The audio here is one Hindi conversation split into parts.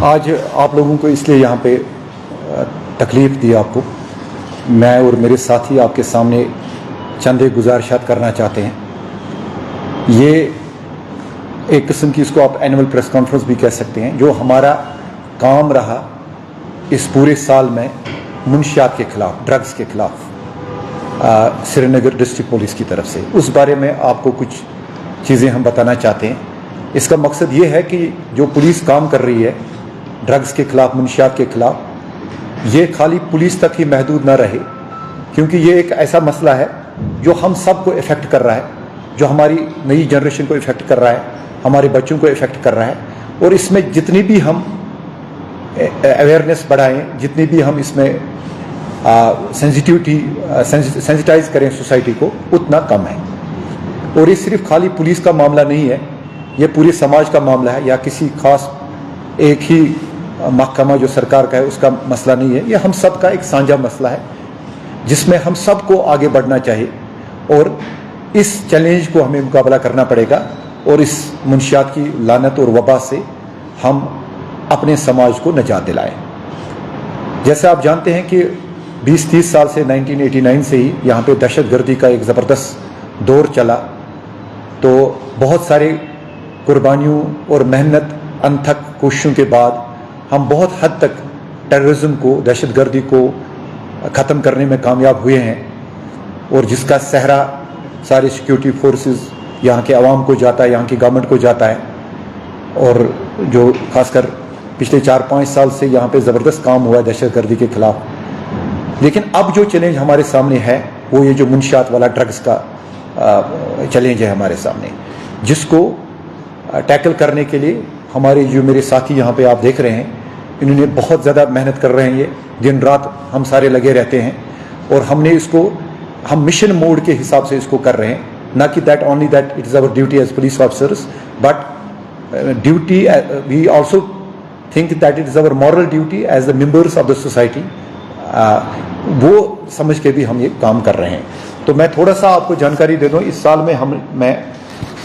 आज आप लोगों को इसलिए यहाँ पे तकलीफ़ दी आपको, मैं और मेरे साथी आपके सामने चंद गुजारिशात करना चाहते हैं। ये एक किस्म की, इसको आप एनुअल प्रेस कॉन्फ्रेंस भी कह सकते हैं, जो हमारा काम रहा इस पूरे साल में मुनशियात के ख़िलाफ़, ड्रग्स के ख़िलाफ़ श्रीनगर डिस्ट्रिक्ट पुलिस की तरफ से। उस बारे में आपको कुछ चीज़ें हम बताना चाहते हैं। इसका मकसद ये है कि जो पुलिस काम कर रही है ड्रग्स के ख़िलाफ़, मुनशियात के ख़िलाफ़, ये खाली पुलिस तक ही महदूद ना रहे, क्योंकि ये एक ऐसा मसला है जो हम सब को इफ़ेक्ट कर रहा है, जो हमारी नई जनरेशन को इफ़ेक्ट कर रहा है, हमारे बच्चों को इफ़ेक्ट कर रहा है। और इसमें जितनी भी हम अवेयरनेस बढ़ाएं, जितनी भी हम इसमें सेंसिटाइज करें सोसाइटी को, उतना कम है। और ये सिर्फ खाली पुलिस का मामला नहीं है, ये पूरे समाज का मामला है, या किसी खास एक ही महकमा जो सरकार का है उसका मसला नहीं है। ये हम सब का एक साझा मसला है जिसमें हम सबको आगे बढ़ना चाहिए, और इस चैलेंज को हमें मुकाबला करना पड़ेगा, और इस मुनशियात की लानत और वबा से हम अपने समाज को निजात दिलाएं। जैसे आप जानते हैं कि 20-30 साल से 1989 से ही यहाँ पे दहशतगर्दी का एक ज़बरदस्त दौर चला, तो बहुत सारे कुर्बानियों और मेहनत अनथक कोशिशों के बाद हम बहुत हद तक टेररिज्म को, दहशतगर्दी को ख़त्म करने में कामयाब हुए हैं, और जिसका सहरा सारे सिक्योरिटी फोर्सेस, यहाँ के आवाम को जाता है, यहाँ की गवर्नमेंट को जाता है। और जो खासकर पिछले 4-5 साल से यहाँ पे ज़बरदस्त काम हुआ है दहशतगर्दी के ख़िलाफ़। लेकिन अब जो चैलेंज हमारे सामने है वो ये जो मुनशियात वाला ड्रग्स का चैलेंज है हमारे सामने, जिसको टैकल करने के लिए हमारे जो मेरे साथी यहाँ पे आप देख रहे हैं, इन्होंने बहुत ज़्यादा मेहनत कर रहे हैं। ये दिन रात हम सारे लगे रहते हैं, और हमने इसको, हम मिशन मोड के हिसाब से इसको कर रहे हैं, ना कि that only that it is our duty as police officers, but duty we also think that it is our moral duty as the members of the society. वो समझ के भी हम ये काम कर रहे हैं। तो मैं थोड़ा सा आपको जानकारी दे दूँ, इस साल में मैं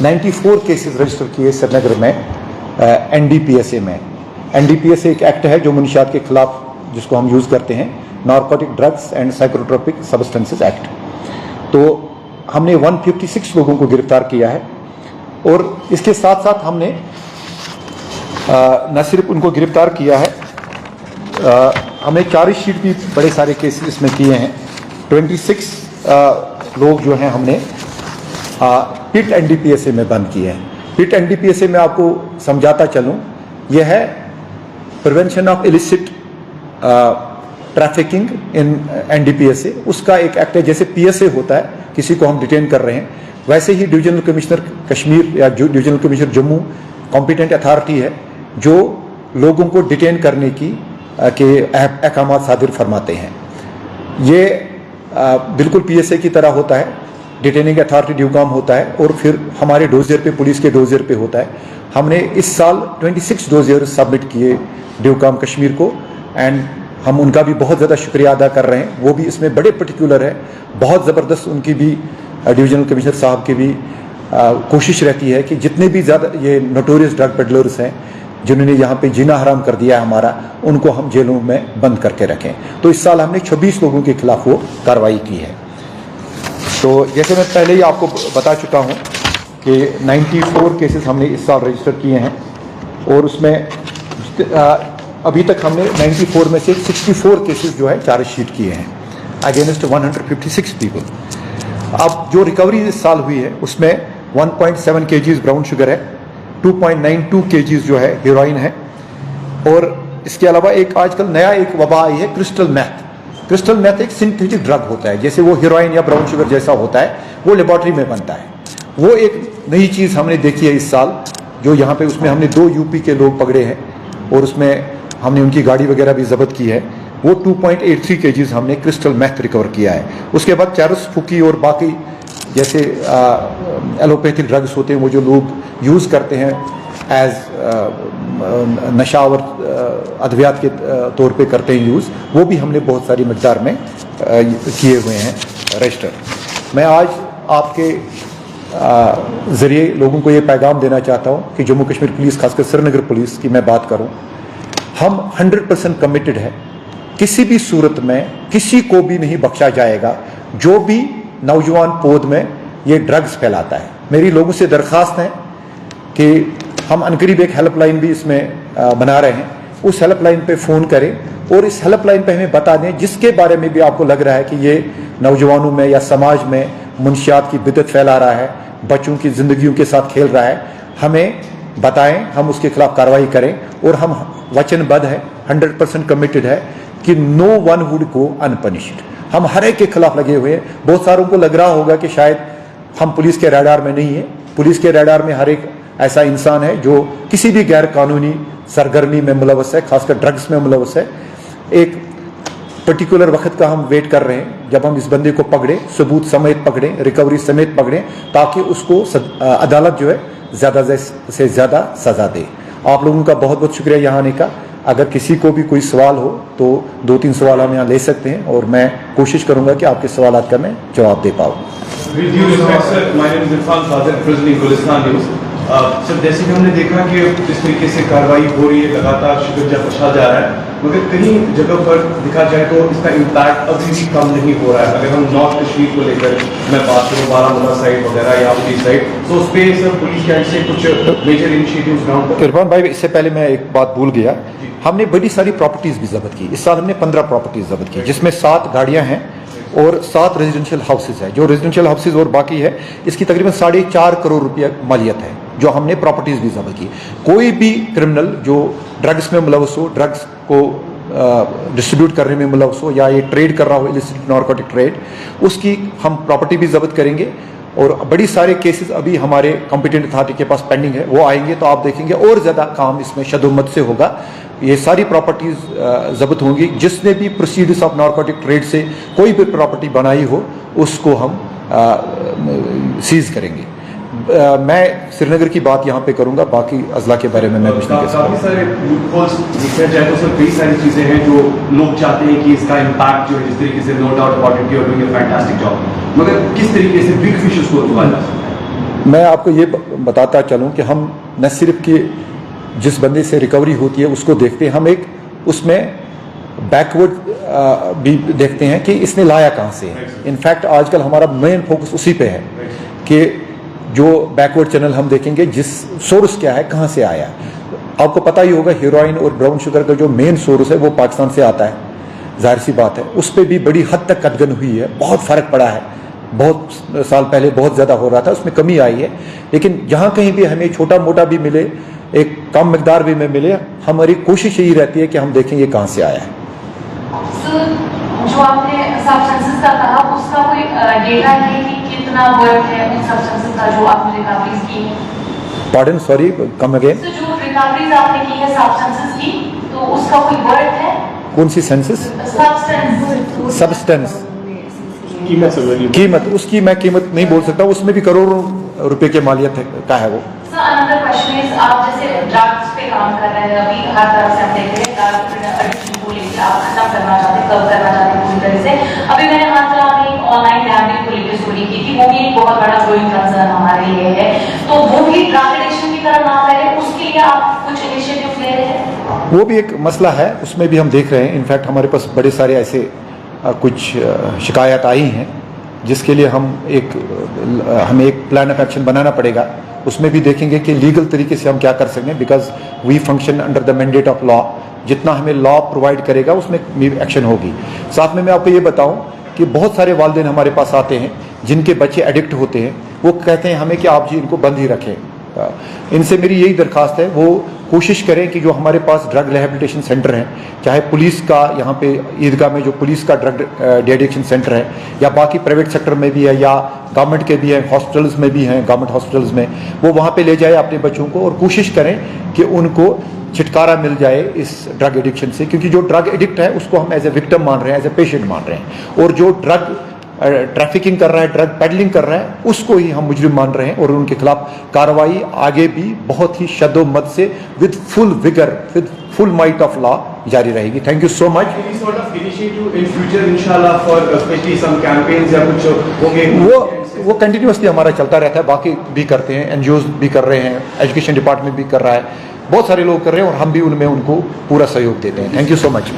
94 केसेस रजिस्टर किए श्रीनगर में NDPSA में। NDPSA एक एक्ट है जो मुनशियात के खिलाफ, जिसको हम यूज़ करते हैं, narcotic drugs and psychotropic substances act. तो हमने 156 लोगों को गिरफ्तार किया है, और इसके साथ साथ हमने न सिर्फ उनको गिरफ्तार किया है, हमने चार्जशीट भी बड़े सारे केसेस इसमें किए हैं। 26 लोग जो हैं हमने पिट NDPSA में बंद किए हैं। पिट NDPSA में आपको समझाता चलूँ, यह है prevention of illicit trafficking in NDPSA। उसका एक एक्ट है, जैसे PSA होता है, किसी को हम डिटेन कर रहे हैं, वैसे ही डिविजनल कमिश्नर कश्मीर या divisional commissioner Jammu competent authority है जो लोगों को डिटेन करने की के अहकाम सादिर फरमाते हैं। ये बिल्कुल PSA की तरह होता है, डिटेनिंग अथॉरिटी ड्यू काम होता है, और फिर हमारे डोजियर पे, पुलिस के डोजियर पे होता है। हमने इस साल 26 डोजियर सबमिट किए ड्यू काम कश्मीर को, एंड हम उनका भी बहुत ज़्यादा शुक्रिया अदा कर रहे हैं। वो भी इसमें बड़े पर्टिकुलर है, बहुत ज़बरदस्त उनकी भी, डिविजनल कमिश्नर साहब की भी कोशिश रहती है कि जितने भी ज़्यादा ये नोटोरियस ड्रग पेडलर्स हैं जिन्होंने यहाँ पे जीना हराम कर दिया है हमारा, उनको हम जेलों में बंद करके रखें। तो इस साल हमने 26 लोगों के खिलाफ वो कार्रवाई की है। तो जैसे मैं पहले ही आपको बता चुका हूँ कि 94 केसेस हमने इस साल रजिस्टर किए हैं, और उसमें अभी तक हमने 94 में से 64 केसेस जो है चार्जशीट किए हैं अगेंस्ट 156 पीपल। अब जो रिकवरी इस साल हुई है उसमें 1.7 kgs ब्राउन शुगर है, 2.92 kgs जो है हेरोइन है, और इसके अलावा एक आजकल नया एक वबा आई है, क्रिस्टल मैथ। क्रिस्टल मैथ एक सिंथेटिक ड्रग होता है, जैसे वो हेरोइन या ब्राउन शुगर जैसा होता है, वो लेबॉर्ट्री में बनता है। वो एक नई चीज़ हमने देखी है इस साल, जो यहाँ पे, उसमें हमने 2 UP के लोग पकड़े हैं, और उसमें हमने उनकी गाड़ी वगैरह भी जब्त की है। वो 2.83 kgs हमने क्रिस्टल मैथ रिकवर किया है। उसके बाद चरस, फुकी और बाकी जैसे एलोपैथिक ड्रग्स होते हैं, वो जो लोग यूज़ करते हैं एज नशावर अद्वियात के तौर पे करते हैं यूज़, वो भी हमने बहुत सारी मकदार में किए हुए हैं रजिस्टर। मैं आज आपके ज़रिए लोगों को ये पैगाम देना चाहता हूँ कि जम्मू कश्मीर पुलिस, खासकर श्रीनगर पुलिस की मैं बात करूँ, हम 100% कमिटेड है, किसी भी सूरत में किसी को भी नहीं बख्शा जाएगा जो भी नौजवान पौध में ये ड्रग्स फैलाता है। मेरी लोगों से दरख्वास्त है कि हम अनकरीब एक हेल्पलाइन भी इसमें बना रहे हैं, उस हेल्पलाइन पे फ़ोन करें और इस हेल्पलाइन पे हमें बता दें जिसके बारे में भी आपको लग रहा है कि ये नौजवानों में या समाज में मुनशियात की बिदत फैला रहा है, बच्चों की ज़िंदगियों के साथ खेल रहा है, हमें बताएं, हम उसके खिलाफ कार्रवाई करें। और हम वचनबद्ध है, 100% कमिटेड है कि नो वन वुड गो अनपनिश्ड। हम हर एक के खिलाफ लगे हुए हैं। बहुत सारों को लग रहा होगा कि शायद हम पुलिस के रडार में नहीं है। पुलिस के रडार में हर एक ऐसा इंसान है जो किसी भी गैर कानूनी सरगर्मी में मुलवस है, खासकर ड्रग्स में मुलवस है। एक पर्टिकुलर वक्त का हम वेट कर रहे हैं जब हम इस बंदे को पकड़े, सबूत समेत पकड़े, रिकवरी समेत पकड़े, ताकि उसको अदालत जो है ज़्यादा से ज़्यादा सज़ा दे। आप लोगों का बहुत बहुत शुक्रिया यहाँ आने का। अगर किसी को भी कोई सवाल हो तो 2-3 सवाल हम यहाँ ले सकते हैं और मैं कोशिश करूँगा कि आपके सवालात का मैं जवाब दे पाऊँ। सर, जैसे कि हमने देखा कि जिस तरीके से कार्रवाई हो रही है, लगातार शिकंजा कसा जा रहा है, मगर कहीं जगह पर देखा जाए तो इसका इम्पैक्ट अभी भी कम नहीं हो रहा है। अगर हम नॉर्थ कश्मीर को लेकर मैं बात करूँ, बारामूला साइड वगैरह या उसी साइड, तो उस पर सर पुलिस के एंड से कुछ मेजर इनिशिएटिव्स ग्राउंड पर। इरफान भाई, इससे पहले मैं एक बात भूल गया, हमने बड़ी सारी प्रॉपर्टीज भी जब्त की। इस साल हमने 15 प्रॉपर्टीज जब्त की, जिसमें 7 गाड़ियां हैं और 7 रेजिडेंशियल हाउसेज है। जो रेजिडेंशियल हाउसेज और बाकी है, इसकी तकरीबन 4.5 करोड़ रुपया मालियत है जो हमने प्रॉपर्टीज भी जब्त की। कोई भी क्रिमिनल जो ड्रग्स में मुलवस हो, ड्रग्स को डिस्ट्रीब्यूट करने में मुलवस हो, या ये ट्रेड कर रहा हो, इलिसिट नारकोटिक ट्रेड, उसकी हम प्रॉपर्टी भी जब्त करेंगे। और बड़ी सारे केसेस अभी हमारे कॉम्पिटेंट अथॉरिटी के पास पेंडिंग है, वो आएंगे तो आप देखेंगे और ज़्यादा काम इसमें शदुम्मत से होगा। ये सारी प्रॉपर्टीज जब्त होंगी। जिसने भी प्रोसीड्स ऑफ नारकोटिक ट्रेड से कोई भी प्रॉपर्टी बनाई हो उसको हम सीज करेंगे। मैं श्रीनगर की बात यहाँ पे करूँगा, बाकी अजला के बारे में मैं कुछ नहीं कह सकता। काफी सारे लूपहोल्स देखा जाए तो सर कई सारी चीजें हैं जो लोग चाहते हैं कि इसका इम्पैक्ट जो है, जिस तरीके से no doubt about it, you are doing a fantastic job, मगर किस तरीके से बिग फिशेस को उगाया जा सकता है? मैं आपको ये बताता चलूँ कि हम न सिर्फ कि जिस बंदे से रिकवरी होती है उसको देखते हैं, हम एक उसमें बैकवर्ड भी देखते हैं कि इसने लाया कहाँ से है। इनफैक्ट आजकल हमारा मेन फोकस उसी पे है कि जो बैकवर्ड चैनल हम देखेंगे, जिस सोर्स क्या है, कहाँ से आया। आपको पता ही होगा हेरोइन और ब्राउन शुगर का जो मेन सोर्स है वो पाकिस्तान से आता है, जाहिर सी बात है। उस पर भी बड़ी हद तक कदगन हुई है, बहुत फ़र्क पड़ा है। बहुत साल पहले बहुत ज़्यादा हो रहा था, उसमें कमी आई है। लेकिन जहाँ कहीं भी हमें छोटा मोटा भी मिले, एक कम मकदार भी में मिले, हमारी कोशिश यही रहती है कि हम देखें ये कहाँ से आया है। जो आपने सब्सटेंसेस का कहा, उसका कोई डेटा है कि कितना वर्थ है उन सब्सटेंसेस का जो आपने रिकवरीज की है? Pardon, sorry, come again. जो रिकवरीज आपने की है सब्सटेंसेस की, तो उसका कोई वर्थ है? कौन सी सेंसेस? सब्सटेंस कीमत, उसकी मैं कीमत नहीं बोल सकता, उसमें भी करोड़ों रुपए के मालियत का है वो। अनदर क्वेश्चन इज, आप जैसे ड्रग्स पे काम कर रहे हैं, अभी हर तरफ से हम देख रहे हैं एडिक्शन को लेकर आप खत्म करना चाहते हैं, कब करना चाहते हैं पूरी तरह से। अभी मैंने हाथ चला में ऑनलाइन गैम्बलिंग को लेकर स्टोरी की थी, वो भी एक बहुत बड़ा ग्रोइंग कंसर्न हमारे लिए है, तो वो भी ड्रग एडिक्शन की तरह ना फैले, उसके लिए आप कुछ इनिशिएटिव ले रहे हैं? वो भी एक मसला है, उसमें भी हम देख रहे हैं। इनफैक्ट हमारे पास बड़े सारे ऐसे कुछ शिकायत आई हैं जिसके लिए हमें एक प्लान ऑफ एक्शन बनाना पड़ेगा। उसमें भी देखेंगे कि लीगल तरीके से हम क्या कर सकते हैं, because we function under the mandate of law. जितना हमें लॉ प्रोवाइड करेगा उसमें एक्शन होगी। साथ में मैं आपको ये बताऊं कि बहुत सारे वालिदैन हमारे पास आते हैं जिनके बच्चे एडिक्ट होते हैं, वो कहते हैं हमें कि आप जी इनको बंद ही रखें। इनसे मेरी यही दरख्वास्त है, वो कोशिश करें कि जो हमारे पास ड्रग रिहेबिलिटेशन सेंटर हैं, चाहे पुलिस का यहाँ पे ईदगाह में जो पुलिस का ड्रग डी एडिक्शन सेंटर है, या बाकी प्राइवेट सेक्टर में भी है, या गवर्नमेंट के भी हैं, हॉस्पिटल्स में भी हैं, गवर्नमेंट हॉस्पिटल्स में, वो वहाँ पे ले जाए अपने बच्चों को और कोशिश करें कि उनको छुटकारा मिल जाए इस ड्रग एडिक्शन से। क्योंकि जो ड्रग एडिक्ट है उसको हम एज ए विक्टिम मान रहे हैं, एज ए पेशेंट मान रहे हैं, और जो ड्रग ट्रैफिकिंग कर रहा है, ड्रग पेडलिंग कर रहा है, उसको ही हम मुजरिम मान रहे हैं। और उनके खिलाफ कार्रवाई आगे भी बहुत ही शद्दोमत से with full vigour, with full might of law जारी रहेगी। Thank you so much. वो कंटिन्यूसली हमारा चलता रहता है, बाकी भी करते हैं, एनजीओज भी कर रहे हैं, एजुकेशन डिपार्टमेंट भी कर रहा है, बहुत सारे लोग कर रहे हैं और हम भी उनमें उनको पूरा सहयोग देते हैं। Thank you so much.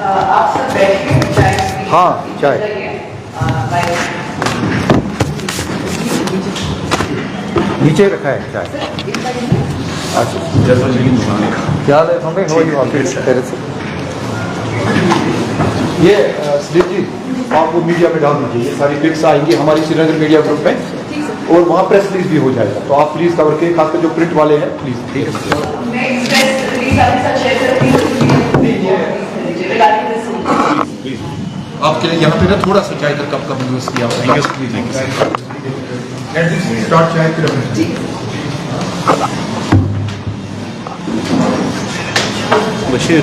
आप सब बैठिए, चाय पीजिए। हाँ, चाय। नीचे रखा है चाय। अच्छा, क्या हाल है हमें हो तेरे से ये स्लिप जी आप वो मीडिया में डाल दीजिए, ये सारी पिक्स आएंगी हमारी श्रीनगर मीडिया ग्रुप में और वहाँ प्रेस रिलीज भी हो जाएगा, तो आप प्लीज कवर के खासकर जो प्रिंट वाले हैं प्लीज। ठीक है, आपके लिए यहाँ पे ना थोड़ा सा चाय का कप का बंदोबस्त किया स्टार्ट चाय फिर बशीर